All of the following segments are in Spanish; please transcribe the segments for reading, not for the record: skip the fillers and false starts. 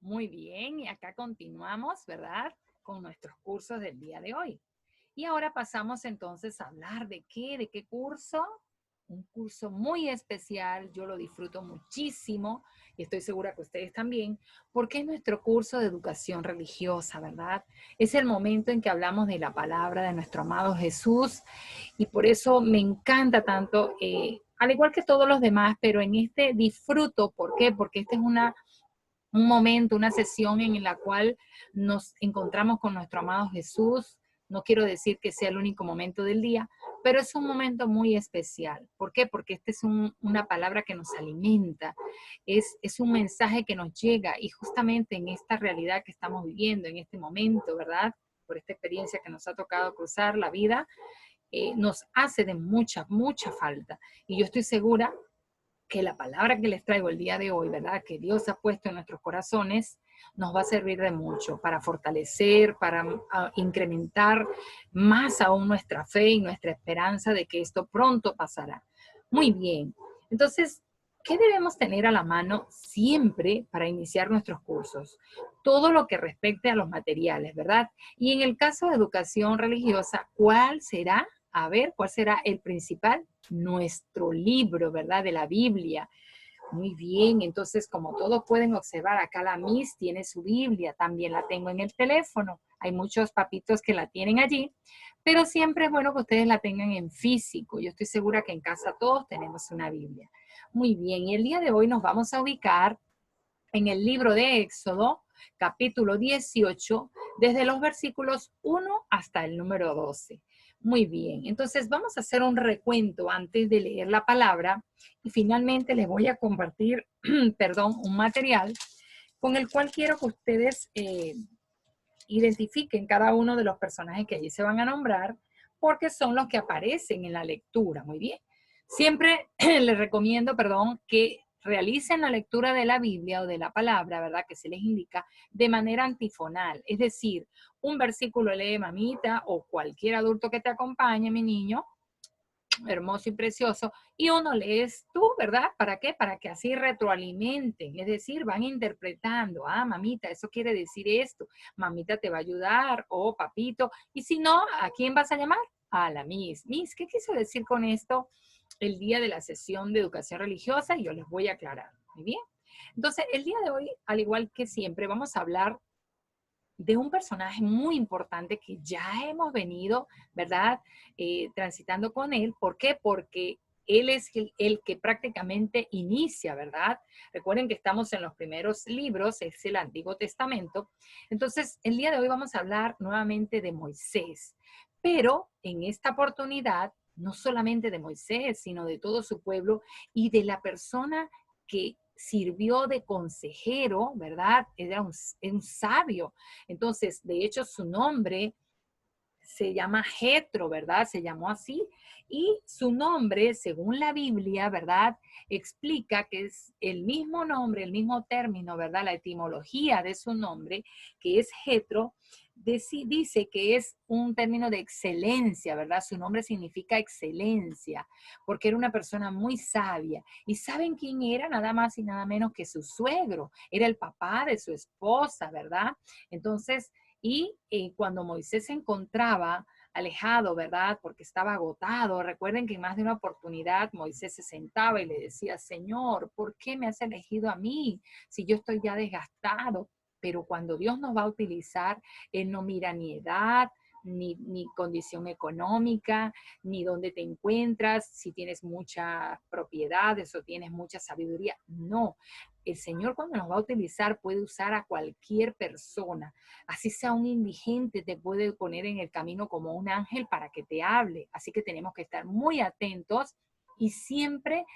Muy bien, y acá continuamos, ¿verdad? Con nuestros cursos del día de hoy. Y ahora pasamos entonces a hablar ¿de qué curso? Un curso muy especial, yo lo disfruto muchísimo y estoy segura que ustedes también, porque es nuestro curso de educación religiosa, ¿verdad? Es el momento en que hablamos de la palabra de nuestro amado Jesús y por eso me encanta tanto, al igual que todos los demás, pero en este disfruto, ¿por qué? Porque esta es un momento, una sesión en la cual nos encontramos con nuestro amado Jesús. No quiero decir que sea el único momento del día, pero es un momento muy especial. ¿Por qué? Porque esta es una palabra que nos alimenta, es un mensaje que nos llega y justamente en esta realidad que estamos viviendo, en este momento, ¿verdad? Por esta experiencia que nos ha tocado cruzar la vida, nos hace de mucha, mucha falta. Y yo estoy segura que la palabra que les traigo el día de hoy, ¿verdad? Que Dios ha puesto en nuestros corazones, nos va a servir de mucho para fortalecer, para incrementar más aún nuestra fe y nuestra esperanza de que esto pronto pasará. Muy bien. Entonces, ¿qué debemos tener a la mano siempre para iniciar nuestros cursos? Todo lo que respecte a los materiales, ¿verdad? Y en el caso de educación religiosa, ¿cuál será? A ver, ¿cuál será el principal? Nuestro libro, ¿verdad? De la Biblia. Muy bien, entonces como todos pueden observar, acá la Miss tiene su Biblia, también la tengo en el teléfono. Hay muchos papitos que la tienen allí, pero siempre es bueno que ustedes la tengan en físico. Yo estoy segura que en casa todos tenemos una Biblia. Muy bien, y el día de hoy nos vamos a ubicar en el libro de Éxodo, capítulo 18, desde los versículos 1 hasta el número 12. Muy bien, entonces vamos a hacer un recuento antes de leer la palabra y finalmente les voy a compartir, perdón, un material con el cual quiero que ustedes identifiquen cada uno de los personajes que allí se van a nombrar porque son los que aparecen en la lectura. Muy bien. Siempre les recomiendo, perdón, que realicen la lectura de la Biblia o de la palabra, ¿verdad? Que se les indica de manera antifonal. Es decir, un versículo lee mamita o cualquier adulto que te acompañe, mi niño, hermoso y precioso, y uno lees tú, ¿verdad? ¿Para qué? Para que así retroalimenten, es decir, van interpretando, ah, mamita, eso quiere decir esto, mamita te va a ayudar, o papito, y si no, ¿a quién vas a llamar? A la Miss. Miss, ¿qué quiso decir con esto el día de la sesión de educación religiosa? Y yo les voy a aclarar, ¿muy bien? Entonces, el día de hoy, al igual que siempre, vamos a hablar de un personaje muy importante que ya hemos venido, ¿verdad? Transitando con él. ¿Por qué? Porque él es el que prácticamente inicia, ¿verdad? Recuerden que estamos en los primeros libros, es el Antiguo Testamento. Entonces, el día de hoy vamos a hablar nuevamente de Moisés, pero en esta oportunidad, no solamente de Moisés, sino de todo su pueblo y de la persona que sirvió de consejero, ¿verdad? Era un sabio. Entonces, de hecho, su nombre se llama Jetro, ¿verdad? Se llamó así. Y su nombre, según la Biblia, ¿verdad? Explica que es el mismo nombre, el mismo término, ¿verdad? La etimología de su nombre, que es Jetro, dice que es un término de excelencia, ¿verdad? Su nombre significa excelencia, porque era una persona muy sabia. ¿Y saben quién era? Nada más y nada menos que su suegro. Era el papá de su esposa, ¿verdad? Entonces, y cuando Moisés se encontraba alejado, ¿verdad? Porque estaba agotado. Recuerden que en más de una oportunidad Moisés se sentaba y le decía, Señor, ¿por qué me has elegido a mí si yo estoy ya desgastado? Pero cuando Dios nos va a utilizar, Él no mira ni edad, ni condición económica, ni dónde te encuentras, si tienes muchas propiedades o tienes mucha sabiduría. No, el Señor cuando nos va a utilizar puede usar a cualquier persona, así sea un indigente, te puede poner en el camino como un ángel para que te hable. Así que tenemos que estar muy atentos y siempre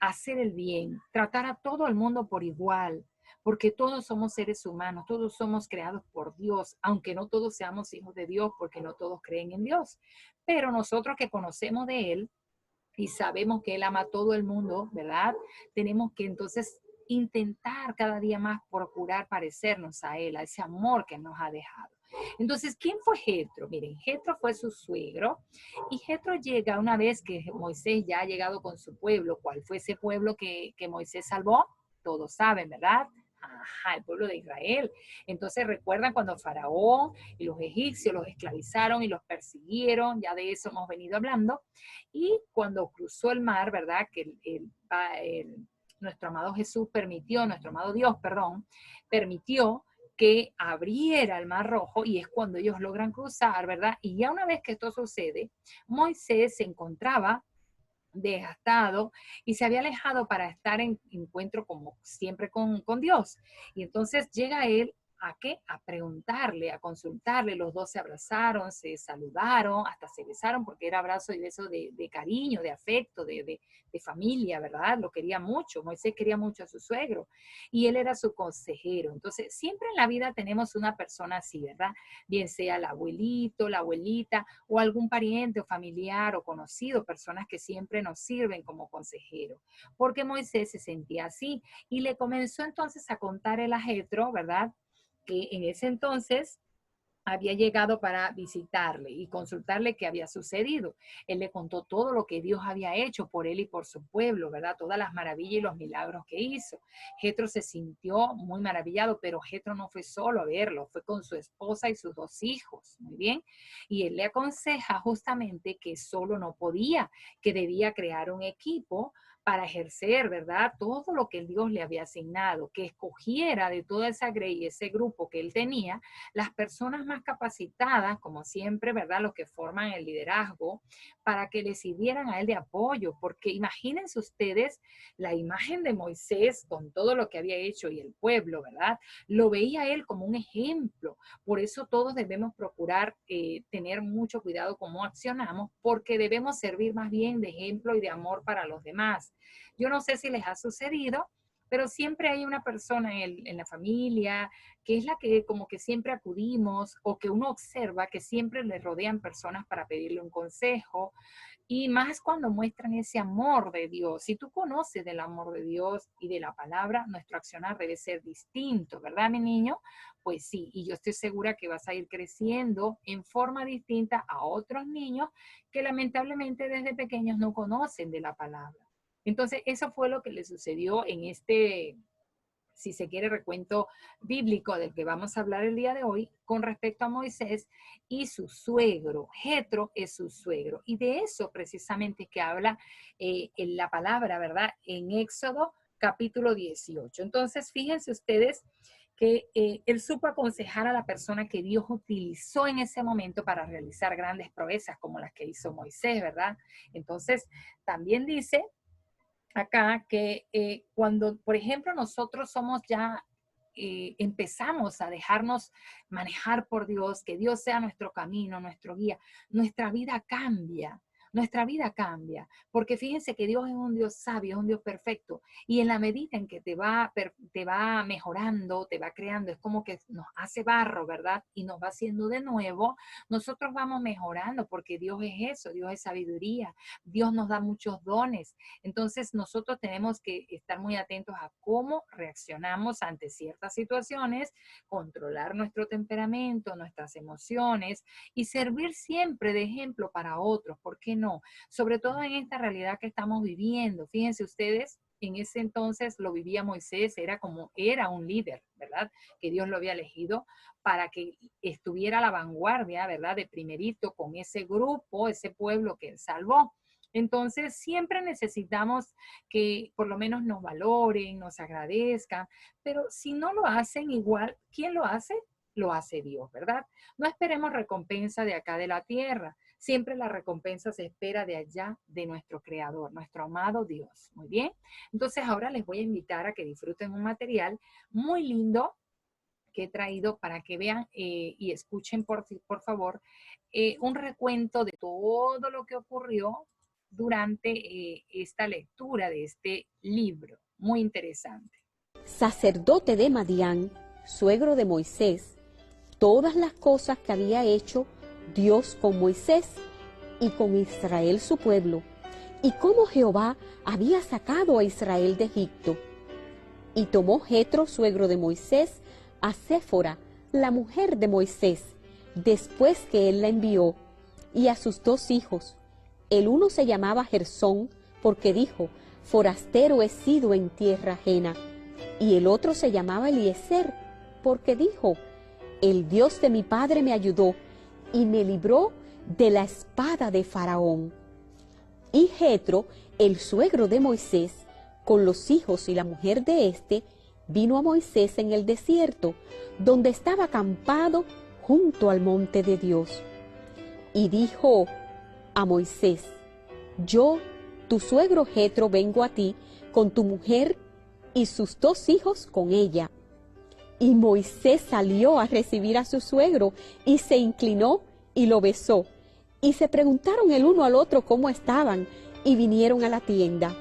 hacer el bien, tratar a todo el mundo por igual, porque todos somos seres humanos, todos somos creados por Dios, aunque no todos seamos hijos de Dios, porque no todos creen en Dios. Pero nosotros que conocemos de Él y sabemos que Él ama a todo el mundo, ¿verdad? Tenemos que entonces intentar cada día más procurar parecernos a Él, a ese amor que nos ha dejado. Entonces, ¿quién fue Jetro? Miren, Jetro fue su suegro y Jetro llega una vez que Moisés ya ha llegado con su pueblo. ¿Cuál fue ese pueblo que Moisés salvó? Todos saben, ¿verdad? Ajá, el pueblo de Israel. Entonces recuerdan cuando Faraón y los egipcios los esclavizaron y los persiguieron, ya de eso hemos venido hablando, y cuando cruzó el mar, ¿verdad? Que nuestro amado Jesús permitió, nuestro amado Dios, perdón, permitió que abriera el mar rojo y es cuando ellos logran cruzar, ¿verdad? Y ya una vez que esto sucede, Moisés se encontraba desgastado y se había alejado para estar en encuentro como siempre con Dios. Y entonces llega él a qué? A preguntarle, a consultarle. Los dos se abrazaron, se saludaron, hasta se besaron porque era abrazo y beso de cariño, de afecto, de familia, ¿verdad? Lo quería mucho. Moisés quería mucho a su suegro y él era su consejero. Entonces, siempre en la vida tenemos una persona así, ¿verdad? Bien sea el abuelito, la abuelita o algún pariente o familiar o conocido, personas que siempre nos sirven como consejero. Porque Moisés se sentía así y le comenzó entonces a contar el a Jetro, ¿verdad? Que en ese entonces había llegado para visitarle y consultarle qué había sucedido. Él le contó todo lo que Dios había hecho por él y por su pueblo, ¿verdad? Todas las maravillas y los milagros que hizo. Jetro se sintió muy maravillado, pero Jetro no fue solo a verlo, fue con su esposa y sus dos hijos, muy bien. Y él le aconseja justamente que solo no podía, que debía crear un equipo para ejercer, ¿verdad? Todo lo que el Dios le había asignado, que escogiera de toda esa grey y ese grupo que él tenía, las personas más capacitadas, como siempre, ¿verdad? Los que forman el liderazgo, para que le sirvieran a él de apoyo, porque imagínense ustedes la imagen de Moisés con todo lo que había hecho y el pueblo, ¿verdad? Lo veía él como un ejemplo. Por eso todos debemos procurar tener mucho cuidado cómo accionamos, porque debemos servir más bien de ejemplo y de amor para los demás. Yo no sé si les ha sucedido, pero siempre hay una persona en la familia que es la que como que siempre acudimos o que uno observa que siempre le rodean personas para pedirle un consejo y más cuando muestran ese amor de Dios. Si tú conoces del amor de Dios y de la palabra, nuestro accionar debe ser distinto, ¿verdad, mi niño? Pues sí, y yo estoy segura que vas a ir creciendo en forma distinta a otros niños que lamentablemente desde pequeños no conocen de la palabra. Entonces, eso fue lo que le sucedió en este, si se quiere, recuento bíblico del que vamos a hablar el día de hoy con respecto a Moisés y su suegro. Jetro es su suegro. Y de eso precisamente es que habla en la palabra, ¿verdad? En Éxodo capítulo 18. Entonces, fíjense ustedes que él supo aconsejar a la persona que Dios utilizó en ese momento para realizar grandes proezas como las que hizo Moisés, ¿verdad? Entonces, también dice acá que cuando, por ejemplo, nosotros somos ya, empezamos a dejarnos manejar por Dios, que Dios sea nuestro camino, nuestro guía, nuestra vida cambia, porque fíjense que Dios es un Dios sabio, es un Dios perfecto, y en la medida en que te va mejorando, te va creando, es como que nos hace barro, ¿verdad? Y nos va haciendo de nuevo, nosotros vamos mejorando, porque Dios es eso, Dios es sabiduría, Dios nos da muchos dones. Entonces nosotros tenemos que estar muy atentos a cómo reaccionamos ante ciertas situaciones, controlar nuestro temperamento, nuestras emociones y servir siempre de ejemplo para otros. ¿Por qué no? Sobre todo en esta realidad que estamos viviendo. Fíjense ustedes, en ese entonces lo vivía Moisés, era un líder, ¿verdad? Que Dios lo había elegido para que estuviera a la vanguardia, ¿verdad? De primerito con ese grupo, ese pueblo que él salvó. Entonces, siempre necesitamos que por lo menos nos valoren, nos agradezcan, pero si no lo hacen igual, ¿quién lo hace? Lo hace Dios, ¿verdad? No esperemos recompensa de acá de la tierra. Siempre la recompensa se espera de allá, de nuestro Creador, nuestro amado Dios. Muy bien. Entonces, ahora les voy a invitar a que disfruten un material muy lindo que he traído para que vean y escuchen, por favor, un recuento de todo lo que ocurrió durante esta lectura de este libro. Muy interesante. Sacerdote de Madián, suegro de Moisés, todas las cosas que había hecho Dios con Moisés y con Israel su pueblo, y cómo Jehová había sacado a Israel de Egipto. Y tomó Jetro, suegro de Moisés, a Séfora, la mujer de Moisés, después que él la envió, y a sus dos hijos. El uno se llamaba Gersón, porque dijo: forastero he sido en tierra ajena. y el otro se llamaba Eliezer, porque dijo: el Dios de mi padre me ayudó y me libró de la espada de Faraón. Y Jetro, el suegro de Moisés, con los hijos y la mujer de éste, vino a Moisés en el desierto, donde estaba acampado junto al monte de Dios. Y dijo a Moisés: yo, tu suegro Jetro, vengo a ti con tu mujer y sus 2 hijos con ella. Y Moisés salió a recibir a su suegro y se inclinó y lo besó. Y se preguntaron el uno al otro cómo estaban y vinieron a la tienda.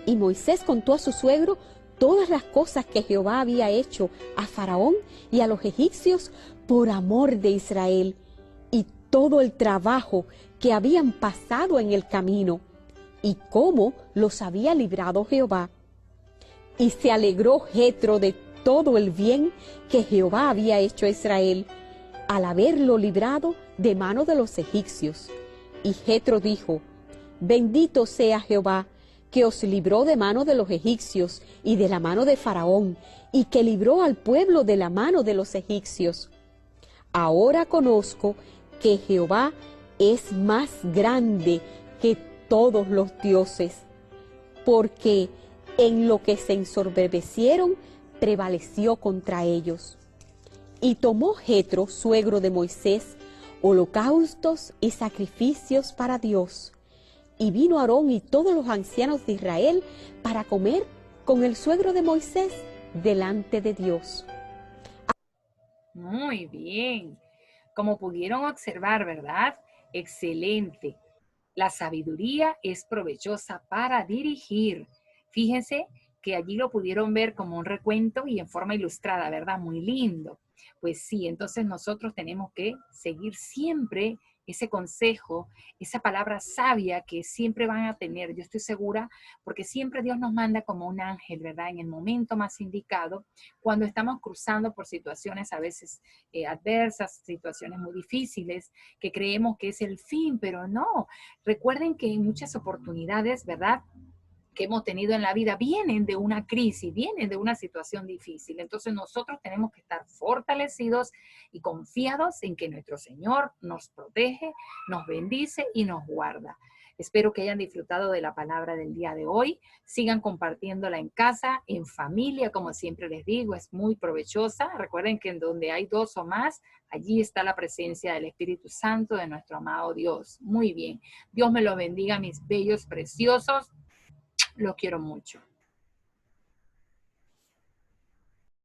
Y Moisés contó a su suegro todas las cosas que Jehová había hecho a Faraón y a los egipcios por amor de Israel, y todo el trabajo que habían pasado en el camino, y cómo los había librado Jehová. Y se alegró Jetro de todo el bien que Jehová había hecho a Israel, al haberlo librado de mano de los egipcios. Y Jetro dijo: bendito sea Jehová, que os libró de mano de los egipcios y de la mano de Faraón, y que libró al pueblo de la mano de los egipcios. Ahora conozco que Jehová es más grande que todos los dioses, porque en lo que se ensoberbecieron prevaleció contra ellos. Y tomó Jetro, suegro de Moisés, holocaustos y sacrificios para Dios. Y vino Aarón y todos los ancianos de Israel para comer con el suegro de Moisés delante de Dios. Muy bien. Como pudieron observar, ¿verdad? Excelente. La sabiduría es provechosa para dirigir. Fíjense que allí lo pudieron ver como un recuento y en forma ilustrada, ¿verdad? Muy lindo. Pues sí, entonces nosotros tenemos que seguir siempre ese consejo, esa palabra sabia que siempre van a tener, yo estoy segura, porque siempre Dios nos manda como un ángel, ¿verdad? En el momento más indicado, cuando estamos cruzando por situaciones a veces adversas, situaciones muy difíciles, que creemos que es el fin, pero no. Recuerden que en muchas oportunidades, ¿verdad?, que hemos tenido en la vida vienen de una crisis, vienen de una situación difícil. Entonces nosotros tenemos que estar fortalecidos y confiados en que nuestro Señor nos protege, nos bendice y nos guarda. Espero que hayan disfrutado de la palabra del día de hoy. Sigan compartiéndola en casa, en familia, como siempre les digo, es muy provechosa. Recuerden que en donde hay 2 o más, allí está la presencia del Espíritu Santo de nuestro amado Dios. Muy bien. Dios me lo bendiga, mis bellos preciosos. Los quiero mucho.